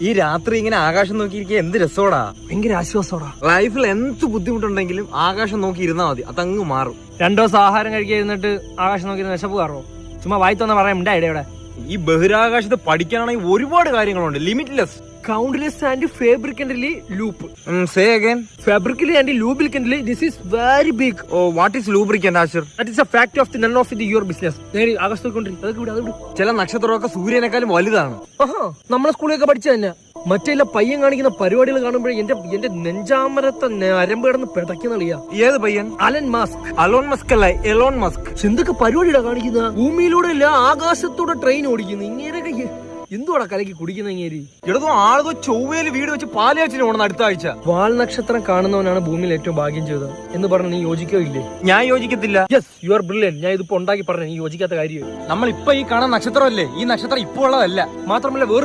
ഈ രാത്രി ഇങ്ങനെ ആകാശം നോക്കിയിരിക്കുക എന്ത് രസോടാ. ഭയങ്കര ആശ്വാസോടാ. ലൈഫിൽ എന്ത് ബുദ്ധിമുട്ടുണ്ടെങ്കിലും ആകാശം നോക്കി ഇരുന്നാ മതി, അതങ്ങ് മാറും. 2 ദിവസം ആഹാരം കഴിക്കാതിരുന്നിട്ട് ആകാശം നോക്കി വിശപ്പ് കയറോ? ചുമ്മാ വായിത്തോന്ന പറയാൻ ഉണ്ടായിടെ ഇവിടെ. ഈ ബഹിരാകാശത്ത് പഠിക്കാനാണെങ്കിൽ ഒരുപാട് കാര്യങ്ങളുണ്ട്, ലിമിറ്റ്ലെസ്. കൗണ്ട്ലെസ് ആൻഡ് ഫാബ്രിക്കന്റലി ലൂപ്പ്. Say again. ഫാബ്രിക്കലി ആൻഡ് ലൂബ്രിക്കന്റലി this is very big. Oh, what is lubricant ആശർ? That is a fact of the none of the your business. നേരി ആകാശത്ത് നോക്കിക്കൊണ്ടിരിക്കും. അതൊക്കെ വിട്, അത് വിട്. ചില നക്ഷത്രമൊക്കെ സൂര്യനേക്കാളും വലുതാണ്. ആഹാ, നമ്മളെ സ്കൂളിലൊക്കെ പഠിച്ച തന്നെ. മറ്റേ പയ്യൻ കാണിക്കുന്ന പരിപാടികൾ കാണുമ്പോഴേ എന്റെ നെഞ്ചാമരത്തെ നരമ്പ് കിടന്ന് പിടയ്ക്കുന്നളിയാ. ഏത് പയ്യൻ? Alan Musk. അലോൺ മസ്ക് അല്ല, എലോൺ മസ്ക്. എന്തൊക്കെ പരിപാടിയാ കാണിക്കുന്ന? ഭൂമിയിലൂടെ അല്ല ആകാശത്തൂടെ ട്രെയിൻ ഓടിക്കുന്നു. ഇങ്ങനെയൊക്കെ എന്തുവാടാ കലക്കി കുടിക്കുന്ന ഇങ്ങേരി? ഇടതോ ആളതോ ചൊവ്വയിൽ വീട് വെച്ച് പാലയാച്ചിന് പോകണം അടുത്ത ആഴ്ച. വാൽ നക്ഷത്രം കാണുന്നവനാണ് ഭൂമിയിൽ ഏറ്റവും ഭാഗ്യം ചെയ്തത് എന്ന് പറഞ്ഞ് നീ യോജിക്കോ ഇല്ലേ? ഞാൻ യോജിക്കത്തില്ല. Yes, you are brilliant. ഞാൻ ഇതിപ്പോ ഉണ്ടാക്കി പറഞ്ഞു നീ യോജിക്കാത്ത കാര്യം. നമ്മൾ ഇപ്പൊ ഈ കാണാൻ നക്ഷത്രമല്ലേ, ഈ നക്ഷത്രം ഇപ്പൊ ഉള്ളതല്ല. മാത്രമല്ല വേറെ